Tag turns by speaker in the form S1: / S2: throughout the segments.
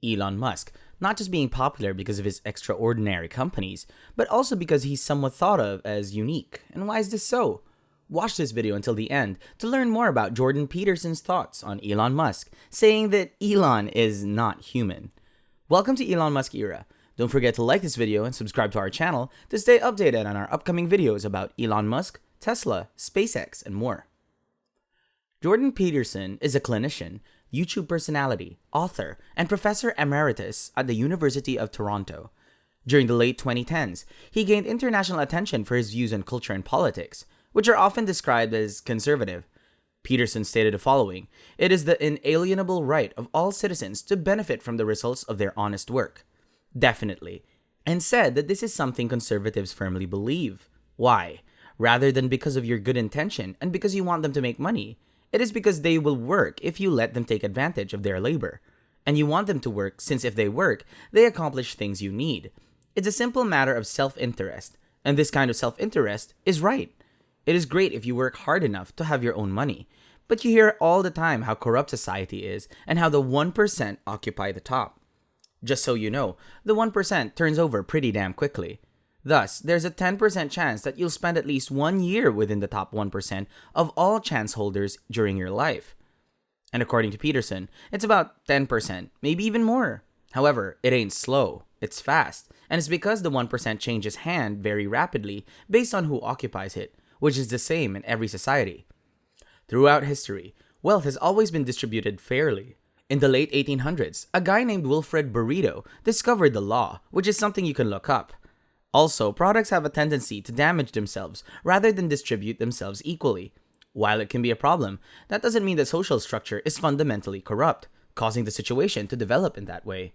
S1: Elon Musk, not just being popular because of his extraordinary companies, but also because he's somewhat thought of as unique. And why is this so? Watch this video until the end to learn more about Jordan Peterson's thoughts on Elon Musk, saying that Elon is not human. Welcome to Elon Musk Era. Don't forget to like this video and subscribe to our channel to stay updated on our upcoming videos about Elon Musk, Tesla, SpaceX, and more. Jordan Peterson is a clinician, YouTube personality, author, and professor emeritus at the University of Toronto. During the late 2010s, he gained international attention for his views on culture and politics, which are often described as conservative. Peterson stated the following: "It is the inalienable right of all citizens to benefit from the results of their honest work." Definitely. And said that this is something conservatives firmly believe. Why? Rather than because of your good intention and because you want them to make money, it is because they will work if you let them take advantage of their labor. And you want them to work since if they work, they accomplish things you need. It's a simple matter of self-interest, and this kind of self-interest is right. It is great if you work hard enough to have your own money, but you hear all the time how corrupt society is and how the 1% occupy the top. Just so you know, the 1% turns over pretty damn quickly. Thus, there's a 10% chance that you'll spend at least 1 year within the top 1% of all chance holders during your life. And according to Peterson, it's about 10%, maybe even more. However, it ain't slow, it's fast, and it's because the 1% changes hand very rapidly based on who occupies it, which is the same in every society. Throughout history, wealth has always been distributed fairly. In the late 1800s, a guy named Wilfred Burrito discovered the law, which is something you can look up. Also, products have a tendency to damage themselves rather than distribute themselves equally. While it can be a problem, that doesn't mean the social structure is fundamentally corrupt, causing the situation to develop in that way.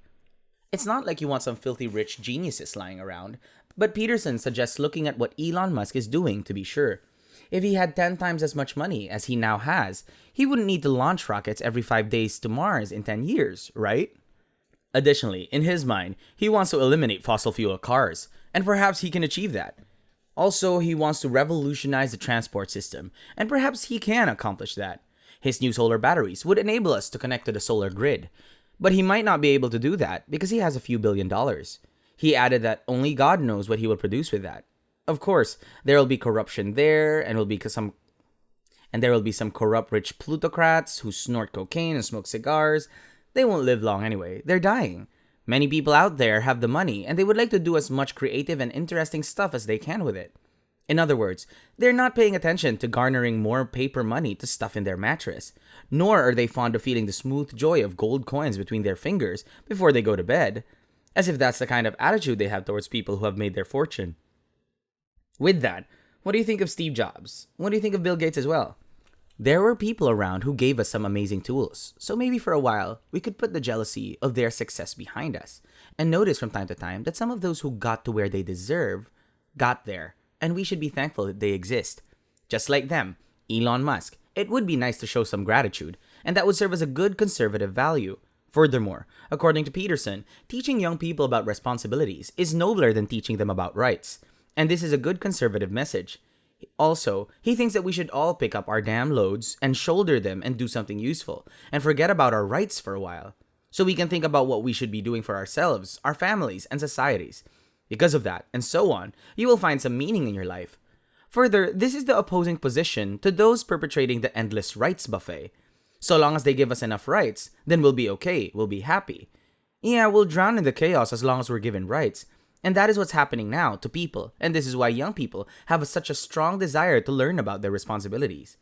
S1: It's not like you want some filthy rich geniuses lying around, but Peterson suggests looking at what Elon Musk is doing to be sure. If he had 10 times as much money as he now has, he wouldn't need to launch rockets every 5 days to Mars in 10 years, right? Additionally, in his mind, he wants to eliminate fossil fuel cars, and perhaps he can achieve that. Also, he wants to revolutionize the transport system, and perhaps he can accomplish that. His new solar batteries would enable us to connect to the solar grid, but he might not be able to do that because he has a few $billions. He added that only God knows what he will produce with that. Of course, there will be corruption there, and there will be some corrupt rich plutocrats who snort cocaine and smoke cigars. They won't live long anyway. They're dying. Many people out there have the money, and they would like to do as much creative and interesting stuff as they can with it. In other words, they're not paying attention to garnering more paper money to stuff in their mattress, nor are they fond of feeling the smooth joy of gold coins between their fingers before they go to bed, as if that's the kind of attitude they have towards people who have made their fortune. With that, what do you think of Steve Jobs? What do you think of Bill Gates as well? There were people around who gave us some amazing tools, so maybe for a while, we could put the jealousy of their success behind us, and notice from time to time that some of those who got to where they deserve, got there, and we should be thankful that they exist. Just like them, Elon Musk, it would be nice to show some gratitude, and that would serve as a good conservative value. Furthermore, according to Peterson, teaching young people about responsibilities is nobler than teaching them about rights, and this is a good conservative message. Also, he thinks that we should all pick up our damn loads and shoulder them and do something useful, and forget about our rights for a while, so we can think about what we should be doing for ourselves, our families, and societies. Because of that, and so on, you will find some meaning in your life. Further, this is the opposing position to those perpetrating the endless rights buffet. So long as they give us enough rights, then we'll be okay, we'll be happy. Yeah, we'll drown in the chaos as long as we're given rights. And that is what's happening now to people, and this is why young people have such a strong desire to learn about their responsibilities.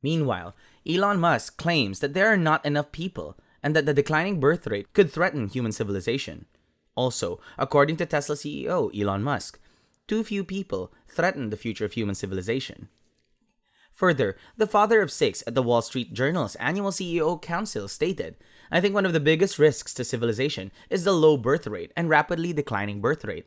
S1: Meanwhile, Elon Musk claims that there are not enough people, and that the declining birth rate could threaten human civilization. Also, according to Tesla CEO Elon Musk, too few people threaten the future of human civilization. Further, the father of 6 at the Wall Street Journal's annual CEO Council stated, "I think one of the biggest risks to civilization is the low birth rate and rapidly declining birth rate.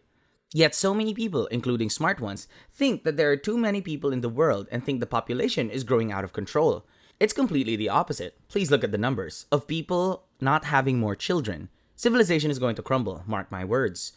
S1: Yet so many people, including smart ones, think that there are too many people in the world and think the population is growing out of control. It's completely the opposite. Please look at the numbers of people not having more children. Civilization is going to crumble, mark my words."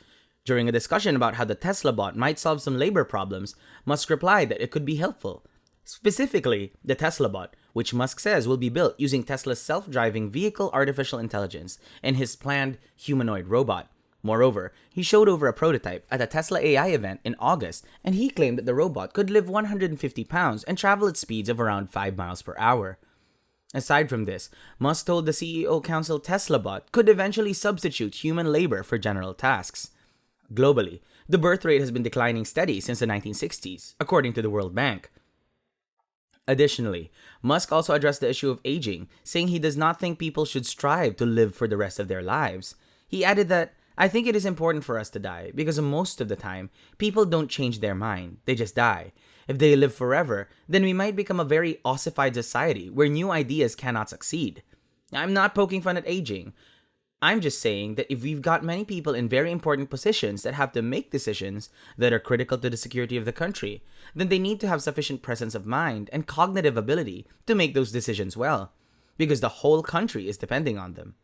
S1: During a discussion about how the Tesla bot might solve some labor problems, Musk replied that it could be helpful. Specifically, the Tesla bot, which Musk says will be built using Tesla's self-driving vehicle artificial intelligence and his planned humanoid robot. Moreover, he showed over a prototype at a Tesla AI event in August, and he claimed that the robot could lift 150 pounds and travel at speeds of around 5 miles per hour. Aside from this, Musk told the CEO Council Tesla bot could eventually substitute human labor for general tasks. Globally, the birth rate has been declining steady since the 1960s, according to the World Bank. Additionally, Musk also addressed the issue of aging, saying he does not think people should strive to live for the rest of their lives. He added that, "I think it is important for us to die because most of the time, people don't change their mind, they just die. If they live forever, then we might become a very ossified society where new ideas cannot succeed." I'm not poking fun at aging. I'm just saying that if we've got many people in very important positions that have to make decisions that are critical to the security of the country, then they need to have sufficient presence of mind and cognitive ability to make those decisions well, because the whole country is depending on them.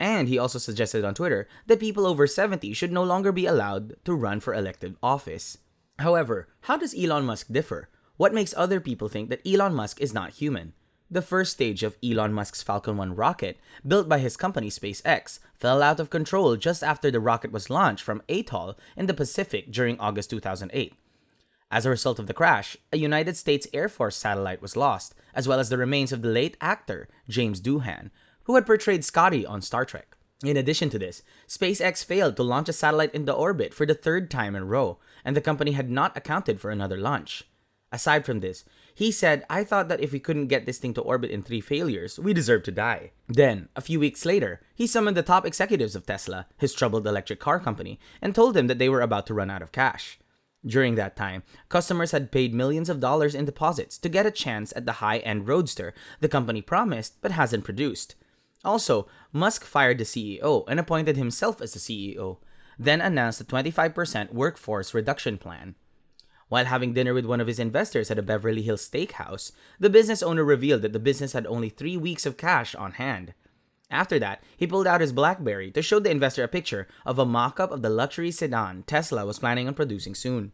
S1: And he also suggested on Twitter that people over 70 should no longer be allowed to run for elected office. However, how does Elon Musk differ? What makes other people think that Elon Musk is not human? The first stage of Elon Musk's Falcon 1 rocket, built by his company SpaceX, fell out of control just after the rocket was launched from Atoll in the Pacific during August 2008. As a result of the crash, a United States Air Force satellite was lost, as well as the remains of the late actor James Doohan, who had portrayed Scotty on Star Trek. In addition to this, SpaceX failed to launch a satellite into orbit for the third time in a row, and the company had not accounted for another launch. Aside from this, he said, "I thought that if we couldn't get this thing to orbit in 3 failures, we deserve to die." Then, a few weeks later, he summoned the top executives of Tesla, his troubled electric car company, and told them that they were about to run out of cash. During that time, customers had paid millions of dollars in deposits to get a chance at the high-end roadster the company promised but hasn't produced. Also, Musk fired the CEO and appointed himself as the CEO, then announced a 25% workforce reduction plan. While having dinner with one of his investors at a Beverly Hills steakhouse, the business owner revealed that the business had only 3 weeks of cash on hand. After that, he pulled out his BlackBerry to show the investor a picture of a mock-up of the luxury sedan Tesla was planning on producing soon.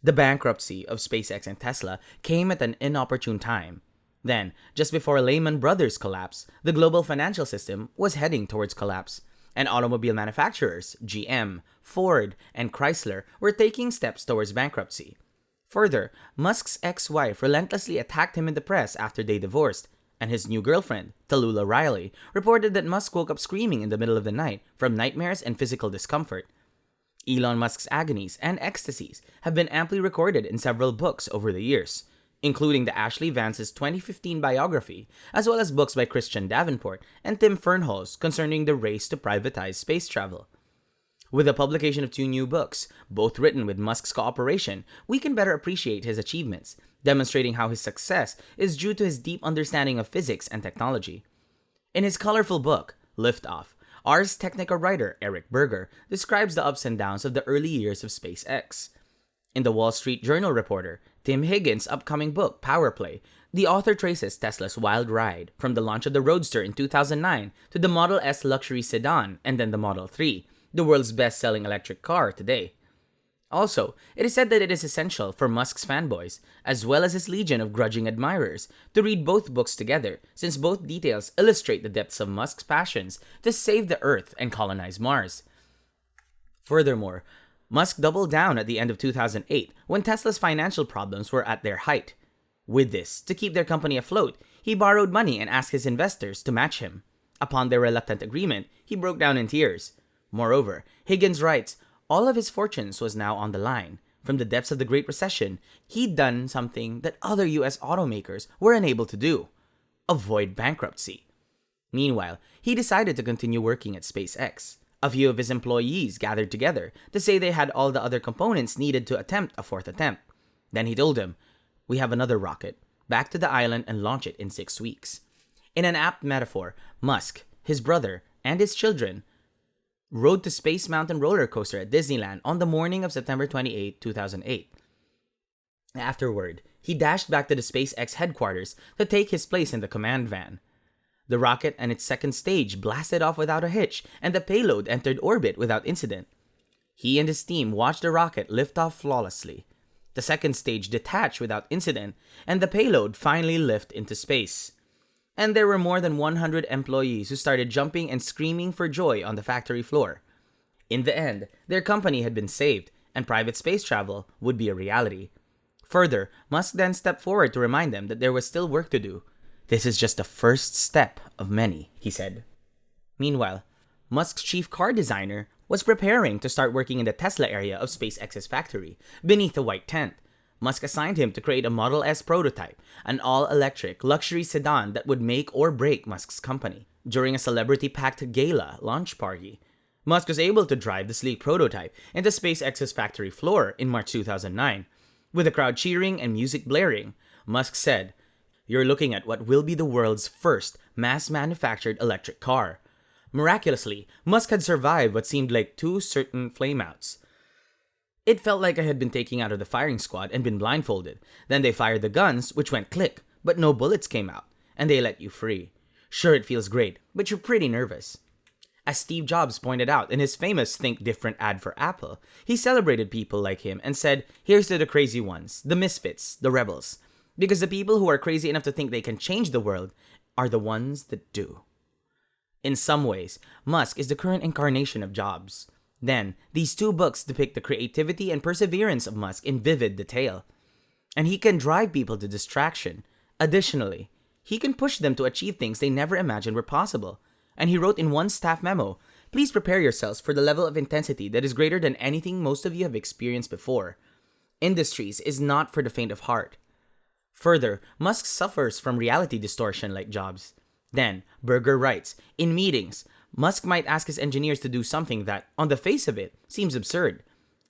S1: The bankruptcy of SpaceX and Tesla came at an inopportune time. Then, just before Lehman Brothers collapse, the global financial system was heading towards collapse, and automobile manufacturers, GM, Ford, and Chrysler, were taking steps towards bankruptcy. Further, Musk's ex-wife relentlessly attacked him in the press after they divorced, and his new girlfriend, Tallulah Riley, reported that Musk woke up screaming in the middle of the night from nightmares and physical discomfort. Elon Musk's agonies and ecstasies have been amply recorded in several books over the years, including the Ashley Vance's 2015 biography, as well as books by Christian Davenport and Tim Fernholz concerning the race to privatize space travel. With the publication of 2 new books, both written with Musk's cooperation, we can better appreciate his achievements, demonstrating how his success is due to his deep understanding of physics and technology. In his colorful book, Liftoff, Ars Technica writer Eric Berger describes the ups and downs of the early years of SpaceX. In the Wall Street Journal reporter, Tim Higgins' upcoming book, Power Play, the author traces Tesla's wild ride from the launch of the Roadster in 2009 to the Model S luxury sedan and then the Model 3, the world's best-selling electric car today. Also, it is said that it is essential for Musk's fanboys, as well as his legion of grudging admirers, to read both books together, since both details illustrate the depths of Musk's passions to save the Earth and colonize Mars. Furthermore, Musk doubled down at the end of 2008 when Tesla's financial problems were at their height. With this, to keep their company afloat, he borrowed money and asked his investors to match him. Upon their reluctant agreement, he broke down in tears. Moreover, Higgins writes, all of his fortunes was now on the line. From the depths of the Great Recession, he'd done something that other US automakers were unable to do: avoid bankruptcy. Meanwhile, he decided to continue working at SpaceX. A few of his employees gathered together to say they had all the other components needed to attempt a 4th attempt. Then he told them, "We have another rocket. Back to the island and launch it in 6 weeks." In an apt metaphor, Musk, his brother, and his children rode to Space Mountain roller coaster at Disneyland on the morning of September 28, 2008. Afterward, he dashed back to the SpaceX headquarters to take his place in the command van. The rocket and its second stage blasted off without a hitch, and the payload entered orbit without incident. He and his team watched the rocket lift off flawlessly. The second stage detached without incident, and the payload finally lifted into space. And there were more than 100 employees who started jumping and screaming for joy on the factory floor. In the end, their company had been saved, and private space travel would be a reality. Further, Musk then stepped forward to remind them that there was still work to do. "This is just the first step of many," he said. Meanwhile, Musk's chief car designer was preparing to start working in the Tesla area of SpaceX's factory, beneath a white tent. Musk assigned him to create a Model S prototype, an all-electric luxury sedan that would make or break Musk's company. During a celebrity-packed gala launch party, Musk was able to drive the sleek prototype into SpaceX's factory floor in March 2009. With the crowd cheering and music blaring, Musk said, "You're looking at what will be the world's first mass-manufactured electric car." Miraculously, Musk had survived what seemed like 2 certain flameouts. "It felt like I had been taken out of the firing squad and been blindfolded. Then they fired the guns, which went click, but no bullets came out, and they let you free. Sure, it feels great, but you're pretty nervous." As Steve Jobs pointed out in his famous Think Different ad for Apple, he celebrated people like him and said, "Here's to the crazy ones, the misfits, the rebels. Because the people who are crazy enough to think they can change the world are the ones that do." In some ways, Musk is the current incarnation of Jobs. Then, these 2 books depict the creativity and perseverance of Musk in vivid detail. And he can drive people to distraction. Additionally, he can push them to achieve things they never imagined were possible. And he wrote in one staff memo, "Please prepare yourselves for the level of intensity that is greater than anything most of you have experienced before. Industries is not for the faint of heart." Further, Musk suffers from reality distortion like Jobs. Then, Berger writes, "In meetings, Musk might ask his engineers to do something that, on the face of it, seems absurd.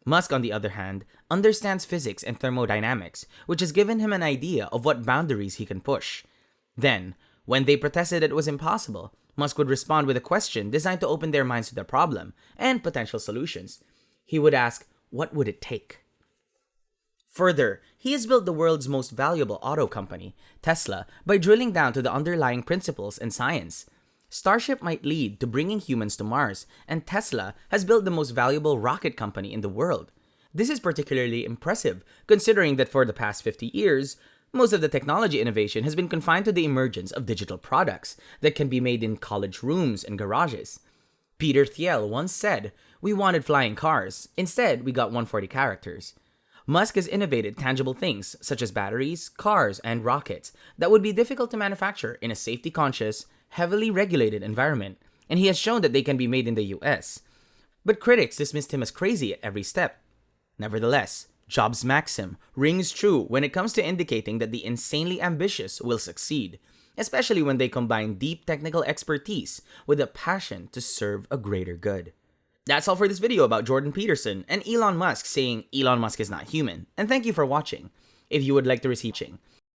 S1: Musk, on the other hand, understands physics and thermodynamics, which has given him an idea of what boundaries he can push. Then, when they protested it was impossible, Musk would respond with a question designed to open their minds to the problem and potential solutions. He would ask, 'What would it take?' Further, he has built the world's most valuable auto company, Tesla, by drilling down to the underlying principles and science. Starship might lead to bringing humans to Mars, and Tesla has built the most valuable rocket company in the world. This is particularly impressive, considering that for the past 50 years, most of the technology innovation has been confined to the emergence of digital products that can be made in college rooms and garages. Peter Thiel once said, 'We wanted flying cars. Instead, we got 140 characters.' Musk has innovated tangible things such as batteries, cars, and rockets that would be difficult to manufacture in a safety-conscious, heavily regulated environment, and he has shown that they can be made in the US. But critics dismissed him as crazy at every step. Nevertheless, Jobs' maxim rings true when it comes to indicating that the insanely ambitious will succeed, especially when they combine deep technical expertise with a passion to serve a greater good." That's all for this video about Jordan Peterson and Elon Musk saying Elon Musk is not human, and thank you for watching. If you would like to receive